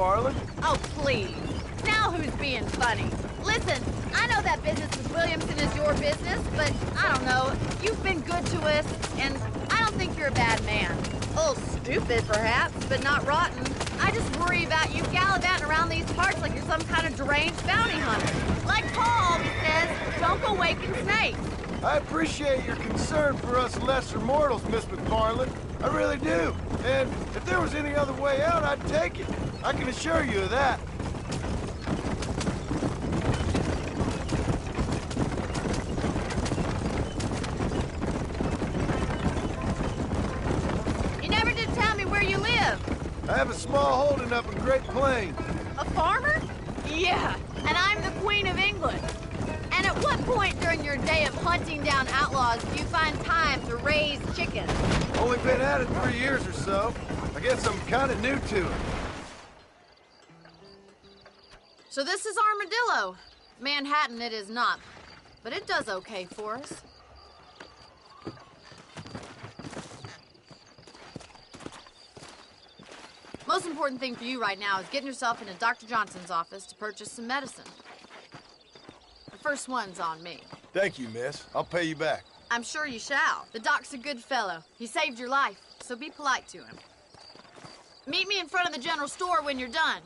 McFarland. Oh, please. Now who's being funny? Listen, I know that business with Williamson is your business, but I don't know. You've been good to us, and I don't think you're a bad man. A little stupid, perhaps, but not rotten. I just worry about you gallivanting around these parts like you're some kind of deranged bounty hunter. Like Paul always says, don't go waking snakes. I appreciate your concern for us lesser mortals, Miss McFarland. I really do. And if there was any other way out, I'd take it. I can assure you of that. You never did tell me where you live. I have a small holding up in Great Plains. A farmer? Yeah, and I'm the Queen of England. And at what point during your day of hunting down outlaws do you find time to raise chickens? Only been at it 3 years or so. I guess I'm kind of new to it. So this is Armadillo. Manhattan it is not, but it does okay for us. Most important thing for you right now is getting yourself into Dr. Johnson's office to purchase some medicine. The first one's on me. Thank you, miss. I'll pay you back. I'm sure you shall. The doc's a good fellow. He saved your life, so be polite to him. Meet me in front of the general store when you're done.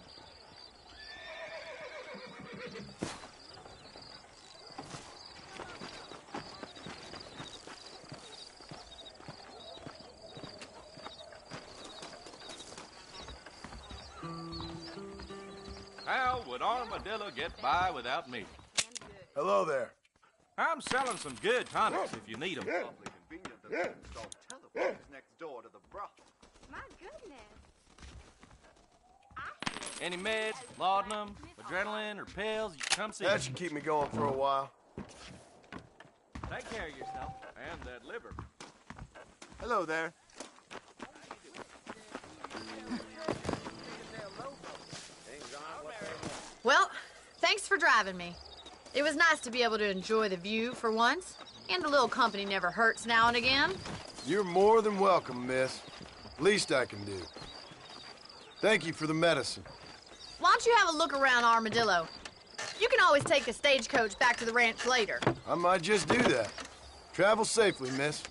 How would Armadillo get by without me? Hello there. I'm selling some good tonics if you need them. Awfully convenient that the installed telephone is next door to the brothel. My goodness. Any meds, laudanum, adrenaline, or pills, you come see That me. should keep me going for a while. Take care of yourself and that liver. Hello there. Well, thanks for driving me. It was nice to be able to enjoy the view for once, and a little company never hurts now and again. You're more than welcome, miss. Least I can do. Thank you for the medicine. Why don't you have a look around Armadillo? You can always take a stagecoach back to the ranch later. I might just do that. Travel safely, miss.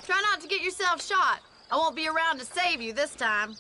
Try not to get yourself shot. I won't be around to save you this time.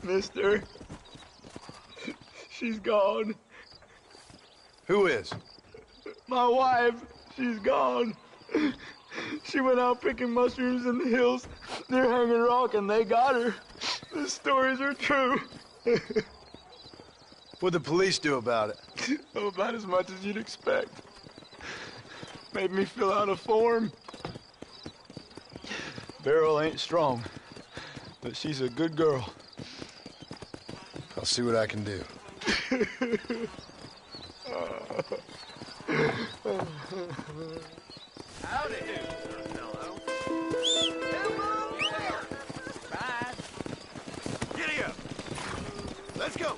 Mister, she's gone. Who is? My wife, she's gone. She went out picking mushrooms in the hills near Hanging Rock, and they got her. The stories are true. What'd the police do about it? Oh, about as much as you'd expect. Made me fill out a form. Beryl ain't strong, but she's a good girl. I'll see what I can do. Howdy do, sir fellow. Bye. Giddy up. Let's go.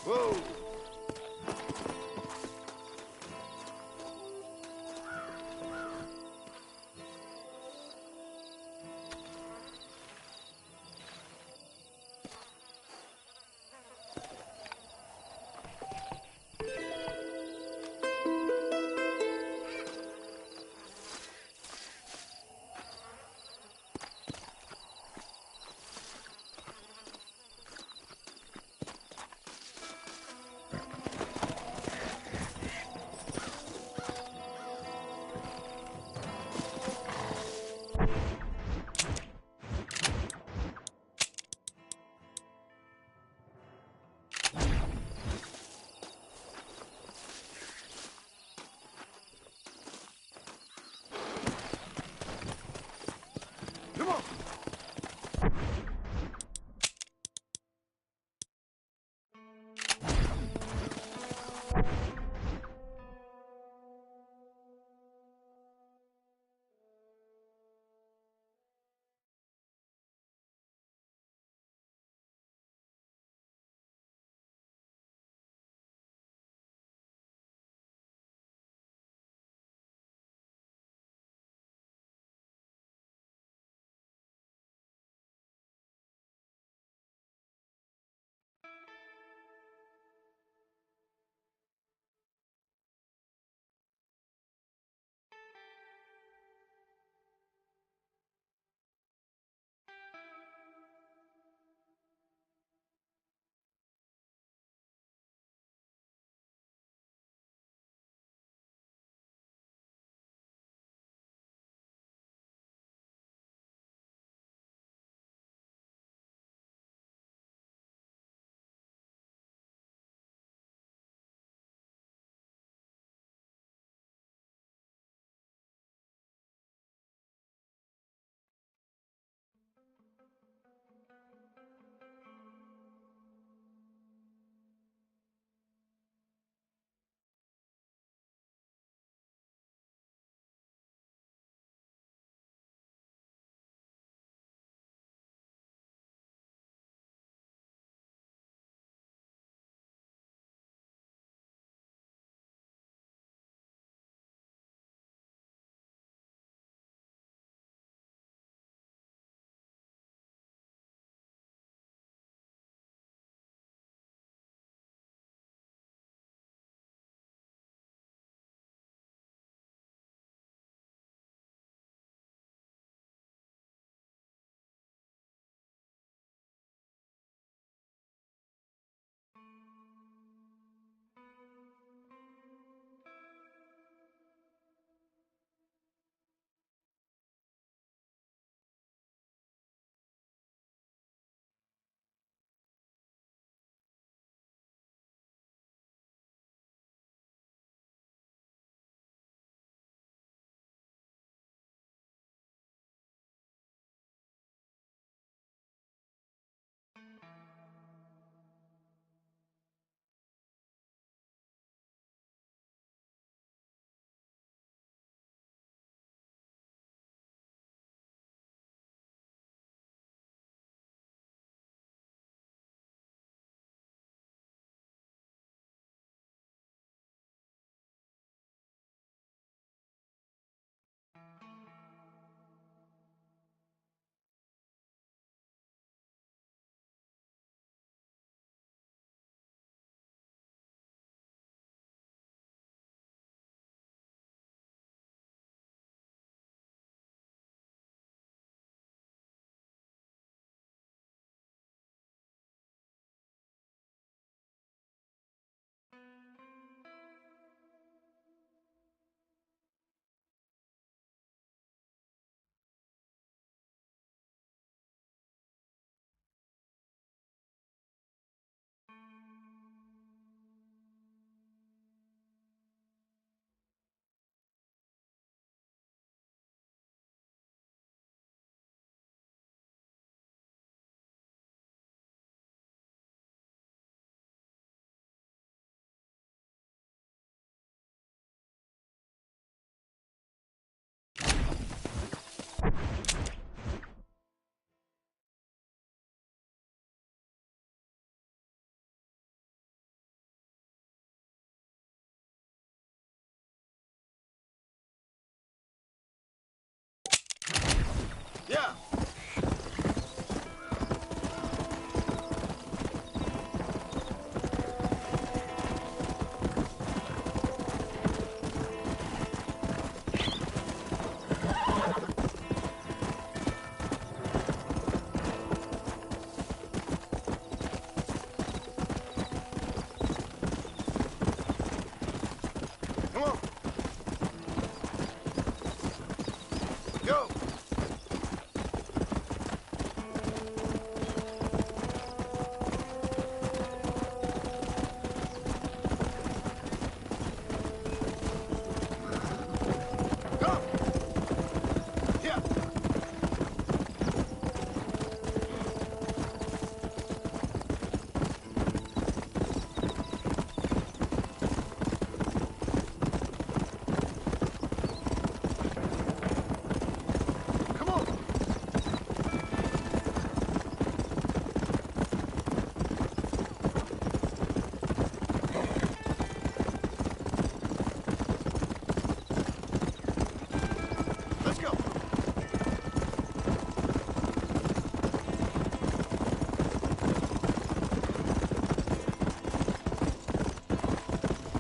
Whoa! Yeah. Come on. Go. Go. Yeah. Come on. Let's go.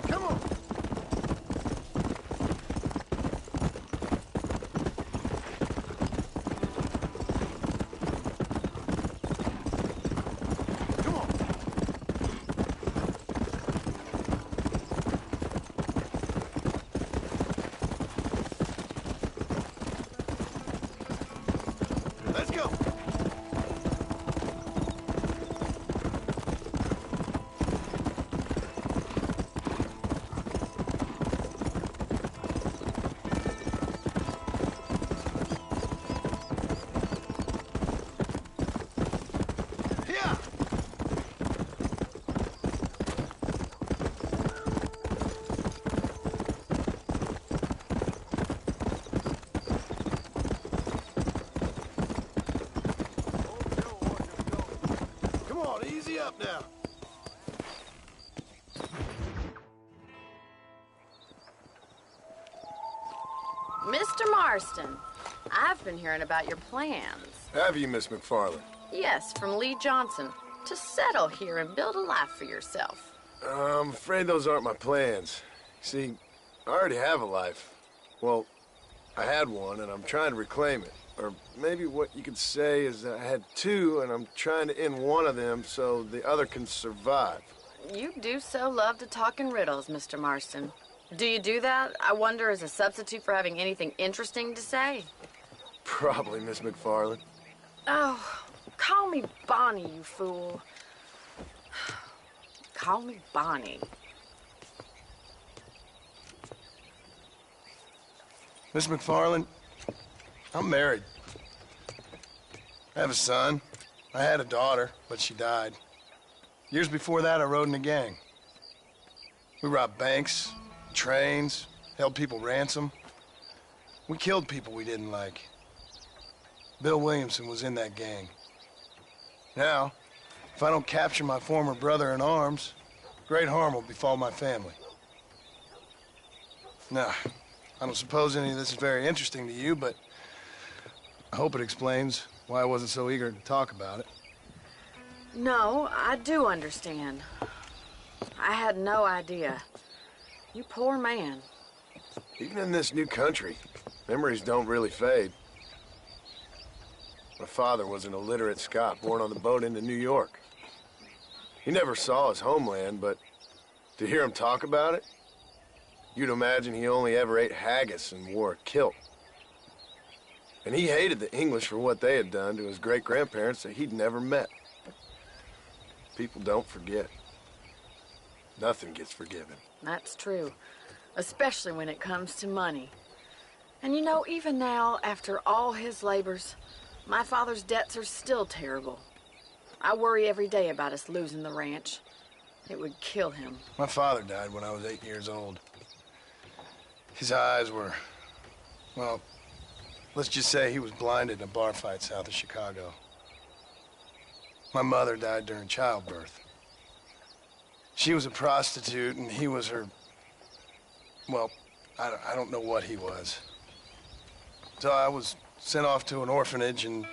Come on. Come on. Let's go. Yeah. Come on, easy up now. Mr. Marston, I've been hearing about your plans. Have you, Miss McFarland? Yes, from Lee Johnson. To settle here and build a life for yourself. I'm afraid those aren't my plans. See, I already have a life. Well, I had one, and I'm trying to reclaim it. Or maybe what you could say is that I had two, and I'm trying to end one of them so the other can survive. You do so love to talk in riddles, Mr. Marston. Do you do that, I wonder, as a substitute for having anything interesting to say? Probably, Miss McFarland. Oh, call me Bonnie, you fool. Call me Bonnie. Miss McFarland, I'm married. I have a son. I had a daughter, but she died. Years before that, I rode in a gang. We robbed banks, trains, held people ransom. We killed people we didn't like. Bill Williamson was in that gang. Now, if I don't capture my former brother in arms, great harm will befall my family. Now, I don't suppose any of this is very interesting to you, but I hope it explains why I wasn't so eager to talk about it. No, I do understand. I had no idea. You poor man. Even in this new country, memories don't really fade. My father was an illiterate Scot born on the boat into New York. He never saw his homeland, but to hear him talk about it, you'd imagine he only ever ate haggis and wore a kilt. And he hated the English for what they had done to his great-grandparents that he'd never met. People don't forget. Nothing gets forgiven. That's true. Especially when it comes to money. And you know, even now, after all his labors, my father's debts are still terrible. I worry every day about us losing the ranch. It would kill him. My father died when I was 8 years old. His eyes were, well, let's just say he was blinded in a bar fight south of Chicago. My mother died during childbirth. She was a prostitute, and he was her, well, I don't know what he was. So I was sent off to an orphanage and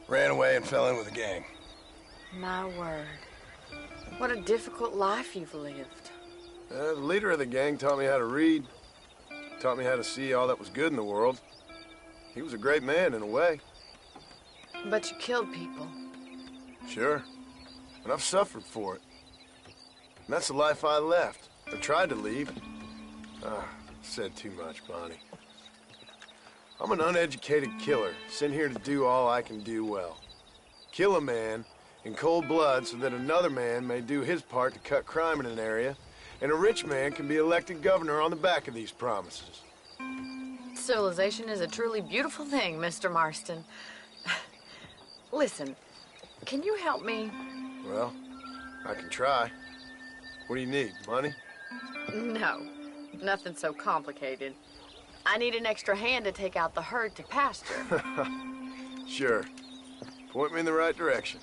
ran away and fell in with a gang. My word. What a difficult life you've lived. The leader of the gang taught me how to read, taught me how to see all that was good in the world. He was a great man in a way. But you killed people. Sure. And I've suffered for it. And that's the life I left, or tried to leave. Said too much, Bonnie. I'm an uneducated killer, sent here to do all I can do well. Kill a man in cold blood so that another man may do his part to cut crime in an area, and a rich man can be elected governor on the back of these promises. Civilization is a truly beautiful thing, Mr. Marston. Listen, can you help me? Well, I can try. What do you need, money? No, nothing so complicated. I need an extra hand to take out the herd to pasture. Sure. Point me in the right direction.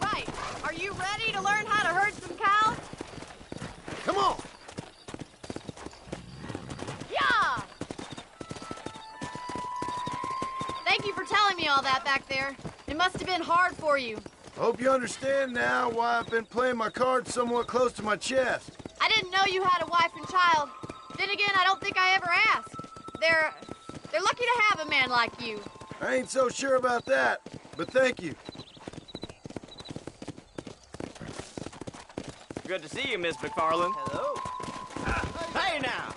Right. Are you ready to learn how to herd some cows? Come on! Yeah! Thank you for telling me all that back there. It must have been hard for you. I hope you understand now why I've been playing my cards somewhat close to my chest. I didn't know you had a wife and child. Then again, I don't think I ever asked. They're lucky to have a man like you. I ain't so sure about that, but thank you. Good to see you, Miss McFarland. Hello. Hey now!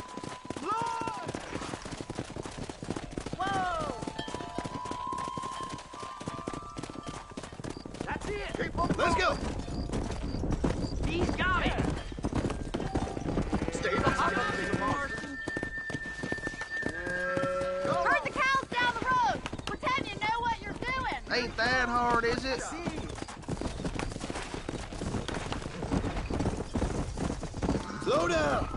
Whoa! That's it! Let's go! He's got it! Stay Hurry, Herd the cows down the road. Pretend you know what you're doing. Ain't that hard, is it? Slow down!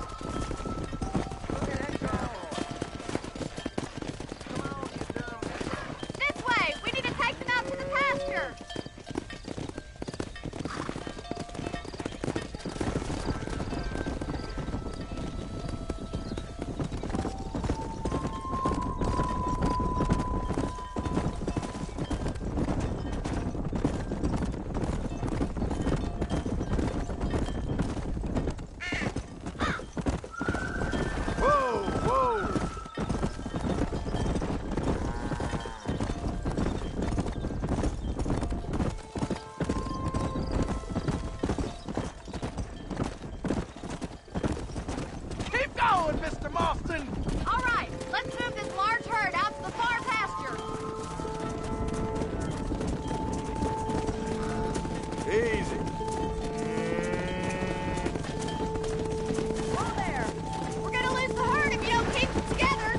This way. We need to take them out to the pasture. Whoa, whoa! Keep going, Mr. Marston! All right. Let's move this large herd out to the far pasture. Easy. Whoa there. We're gonna lose the herd if you don't keep them together.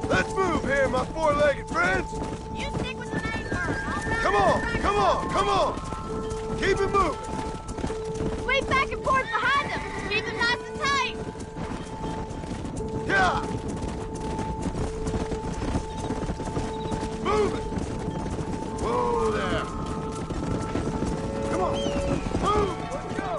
Let's move here, my four-legged friends! You stick with the main herd. I'll run Come the on, track. come on, come on! Keep it moving! Sweep back and forth behind them. Keep them nice and tight. Yeah! Move it! Whoa there! Come on! Move! Let's go!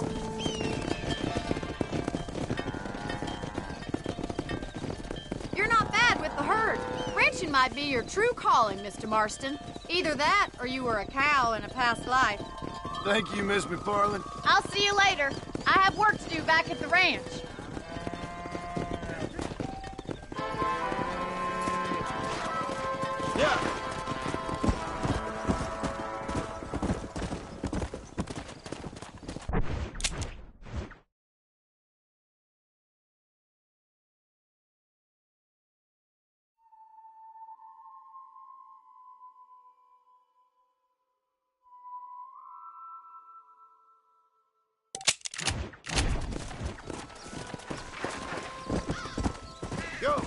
You're not bad with the herd. Ranching might be your true calling, Mr. Marston. Either that, or you were a cow in a past life. Thank you, Miss McFarland. I'll see you later. I have work to do back at the ranch. Yeah! Go!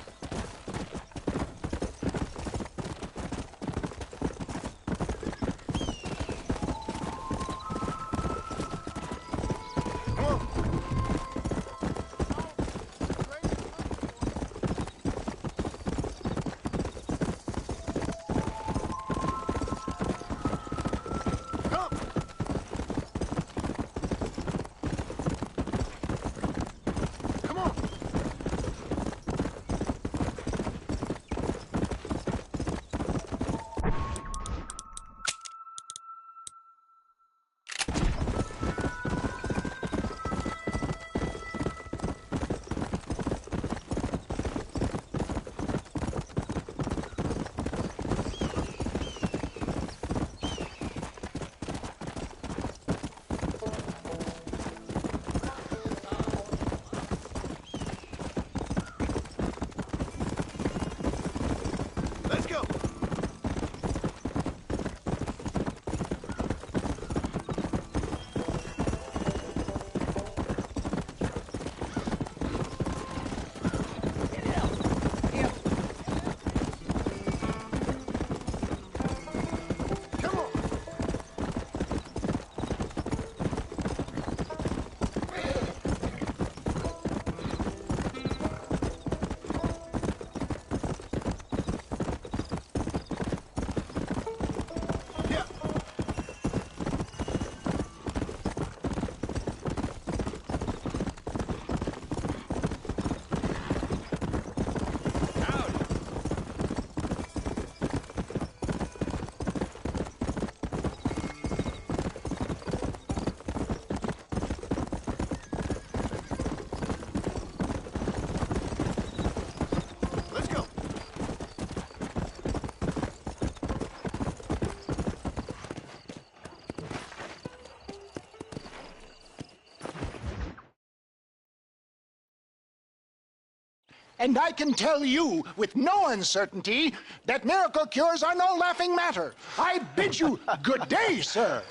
And I can tell you with no uncertainty that miracle cures are no laughing matter. I bid you good day, sir.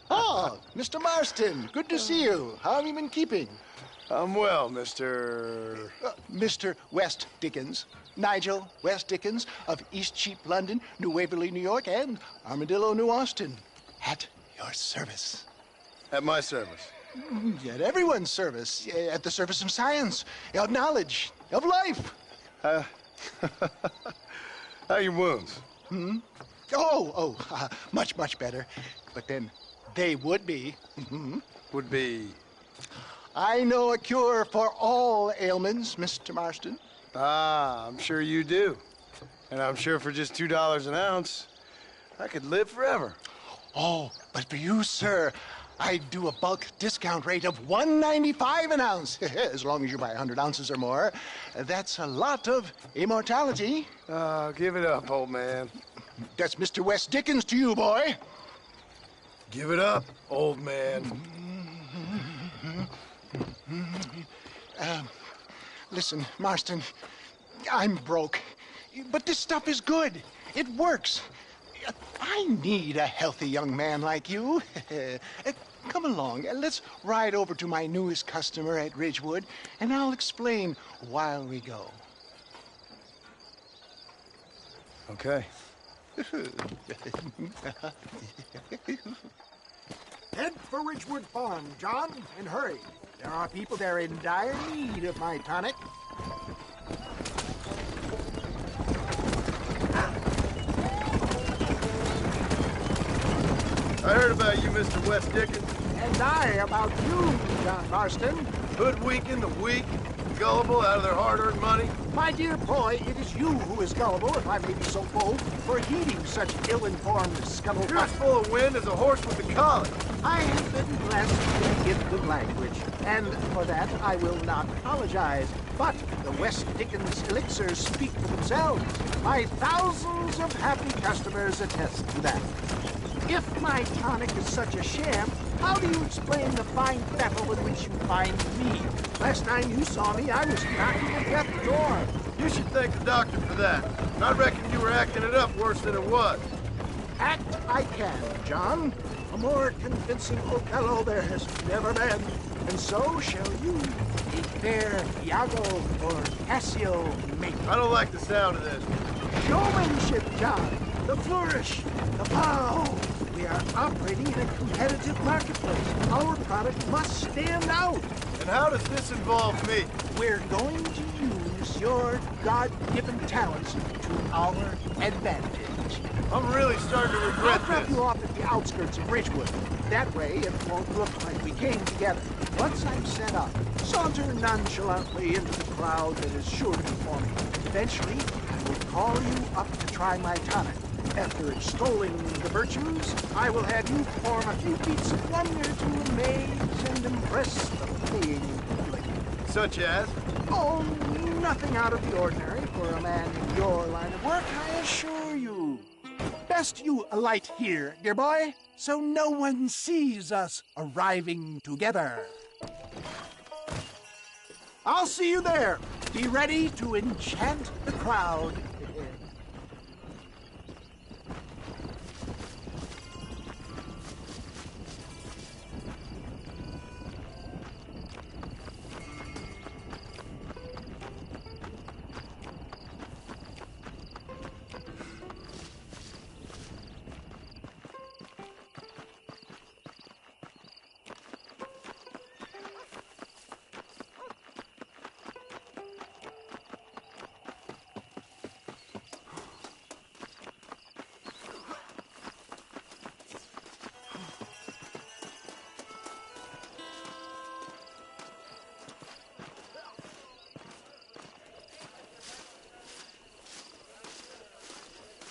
Oh, Mr. Marston, good to see you. How have you been keeping? I'm well, Mr. Mr. West Dickens. Nigel West Dickens of Eastcheap, London, New Waverly, New York, and Armadillo, New Austin. At your service. At my service. At everyone's service. At the service of science, of knowledge, of life. How are your wounds? Much, much better. But then they would be. Would be... I know a cure for all ailments, Mr. Marston. Ah, I'm sure you do. And I'm sure for just $2 an ounce, I could live forever. Oh, but for you, sir, I'd do a bulk discount rate of $1.95 an ounce, as long as you buy 100 ounces or more. That's a lot of immortality. Give it up, old man. That's Mr. West Dickens to you, boy. Give it up, old man. Listen, Marston, I'm broke, but this stuff is good. It works. I need a healthy young man like you. Come along, let's ride over to my newest customer at Ridgewood, and I'll explain while we go. Okay. Head for Ridgewood Farm, John, and hurry. There are people there in dire need of my tonic. I heard about you, Mr. West Dickens. And I about you, John Marston. Hoodwinking the weak, gullible out of their hard-earned money. My dear boy, it is you who is gullible, if I may be so bold, for heeding such ill-informed scuttlebutt. You're as full of wind as a horse with a collar. I have been blessed with the gift of language, and for that I will not apologize. But the West Dickens elixirs speak for themselves. My thousands of happy customers attest to that. If my tonic is such a sham, how do you explain the fine battle in which you find me? Last time you saw me, I was knocking at death's door. You should thank the doctor for that. I reckon you were acting it up worse than it was. Act I can, John. A more convincing Othello there has never been. And so shall you, a fair Iago or Cassio mate. I don't like the sound of this. Showmanship, John. The flourish, the bow. We are operating in a competitive marketplace. Our product must stand out. And how does this involve me? We're going to use your God-given talents to our advantage. I'm really starting to I'll regret drop this. you off at the outskirts of Ridgewood. That way, it won't look like we came together. Once I'm set up, saunter nonchalantly into the crowd that is sure to be forming. Eventually, I will call you up to try my tonic. After extolling the virtues, I will have you perform a few feats of wonder to amaze and impress the paying public. Such as? Oh, nothing out of the ordinary for a man in your line of work, I assure you. Best you alight here, dear boy, so no one sees us arriving together. I'll see you there. Be ready to enchant the crowd.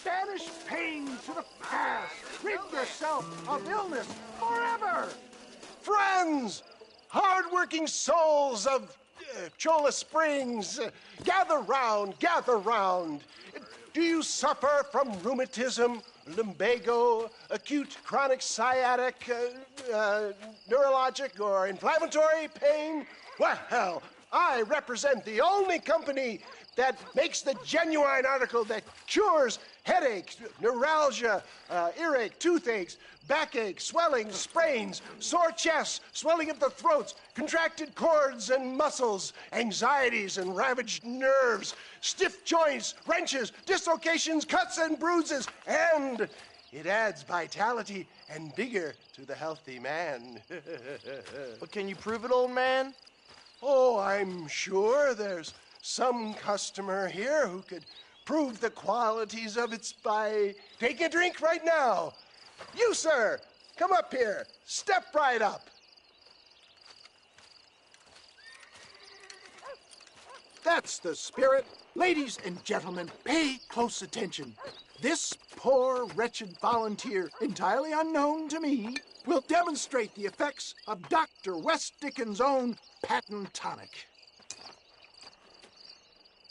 Banish pain to the past. Rid yourself of illness forever. Friends, hard-working souls of Cholla Springs, gather round, gather round. Do you suffer from rheumatism, lumbago, acute chronic sciatic, neurologic, or inflammatory pain? Well, I represent the only company that makes the genuine article that cures headaches, neuralgia, earache, toothaches, backache, swelling, sprains, sore chests, swelling of the throats, contracted cords and muscles, anxieties and ravaged nerves, stiff joints, wrenches, dislocations, cuts and bruises, and it adds vitality and vigor to the healthy man. But can you prove it, old man? Oh, I'm sure there's some customer here who could prove the qualities of it by taking a drink right now. You, sir, come up here. Step right up. That's the spirit. Ladies and gentlemen, pay close attention. This poor, wretched volunteer, entirely unknown to me, will demonstrate the effects of Dr. West Dickens' own patent tonic.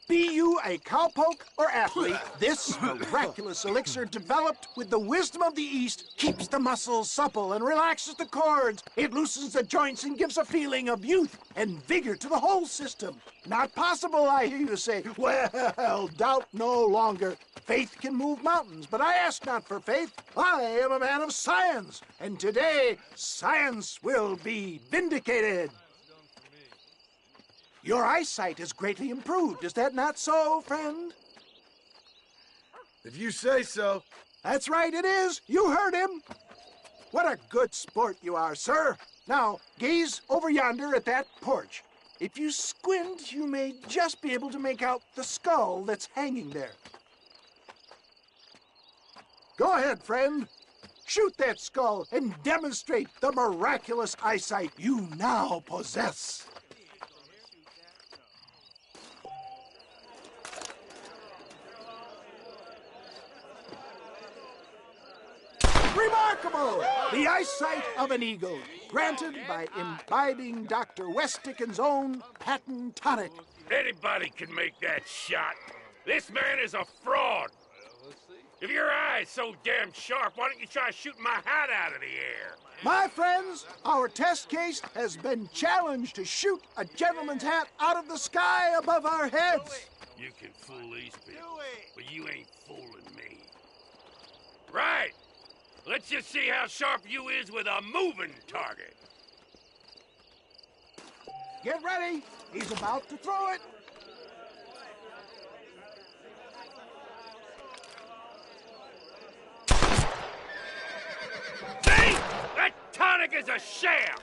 Be you a cowpoke or athlete, this miraculous elixir developed with the wisdom of the East keeps the muscles supple and relaxes the cords. It loosens the joints and gives a feeling of youth and vigor to the whole system. Not possible, I hear you say. Well, doubt no longer. Faith can move mountains, but I ask not for faith. I am a man of science, and today science will be vindicated. Your eyesight is greatly improved. Is that not so, friend? If you say so. That's right, it is. You heard him. What a good sport you are, sir. Now, gaze over yonder at that porch. If you squint, you may just be able to make out the skull that's hanging there. Go ahead, friend. Shoot that skull and demonstrate the miraculous eyesight you now possess. Remarkable! The eyesight of an eagle, granted by imbibing Dr. West Dickens' own patent tonic. Anybody can make that shot. This man is a fraud. If your eye's so damn sharp, why don't you try shooting my hat out of the air? My friends, our test case has been challenged to shoot a gentleman's hat out of the sky above our heads. You can fool these people, but you ain't fooling me. Right. Let's just see how sharp you is with a moving target. Get ready. He's about to throw it. See? That tonic is a sham.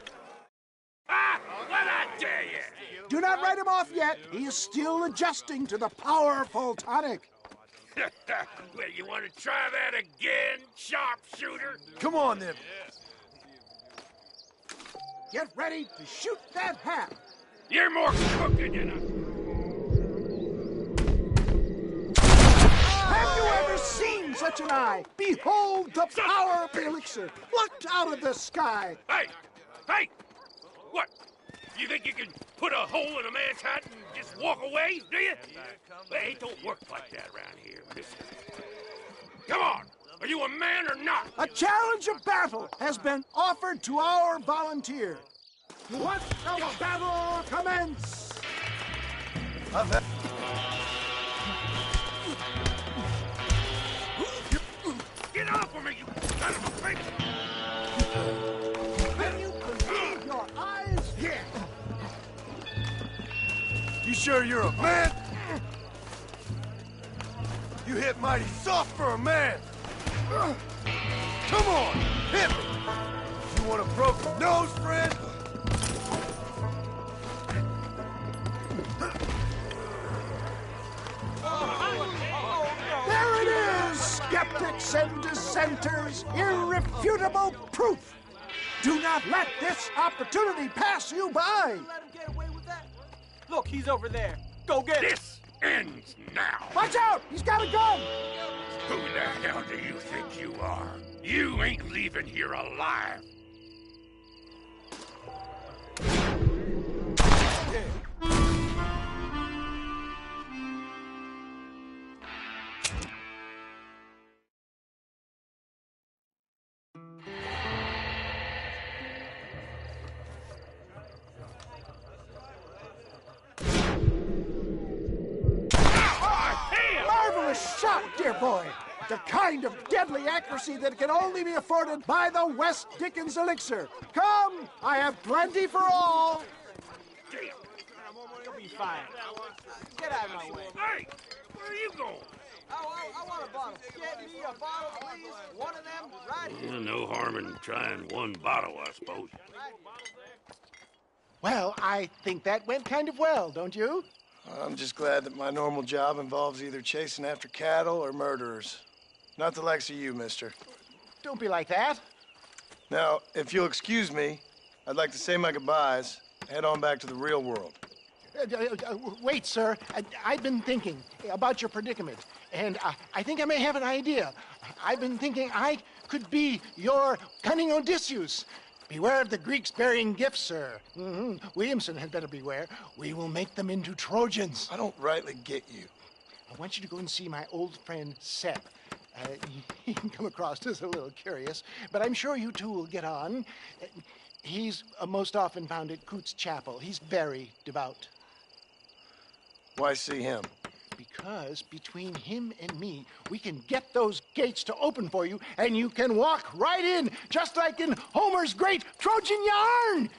Ah, what I dare you? Do not write him off yet. He is still adjusting to the powerful tonic. Well, you want to try that again, sharpshooter? Come on, then. Get ready to shoot that hat. You're more crooked than Have you ever seen such an eye? Behold the power of the elixir, plucked out of the sky. Hey! Hey! What? You think you can put a hole in a man's hat and just walk away, do you? Well, it don't work like that around here, mister. Come on! Are you a man or not? A challenge of battle has been offered to our volunteer. Let the battle commence! Get off of me, you son of a bitch! Can you believe your eyes? Yeah. You sure you're a man? You hit mighty soft for a man. Come on, hit me. You want a broken nose, friend? There it is, skeptics and dissenters, irrefutable proof. Do not let this opportunity pass you by. Look, he's over there. Go get him. This ends now. Watch out, he's got a gun. Who the hell do you think you are? You ain't leaving here alive. boy. The kind of deadly accuracy that can only be afforded by the West Dickens elixir. Come, I have plenty for all. You'll be fine. Get out of my way. Hey, where are you going? I want a bottle. Get me a bottle, please. One of them right here. No harm in trying one bottle, I suppose. Well, I think that went kind of well, don't you? I'm just glad that my normal job involves either chasing after cattle or murderers. Not the likes of you, mister. Don't be like that. Now, if you'll excuse me, I'd like to say my goodbyes, head on back to the real world. Wait, sir. I've been thinking about your predicament, and I think I may have an idea. I've been thinking I could be your cunning Odysseus. Beware of the Greeks bearing gifts, sir. Williamson had better beware. We will make them into Trojans. I don't rightly get you. I want you to go and see my old friend Sep. He can come across as a little curious, but I'm sure you two will get on. He's most often found at Coots Chapel. He's very devout. Why see him? Because between him and me, we can get those gates to open for you, and you can walk right in, just like in Homer's great Trojan yarn!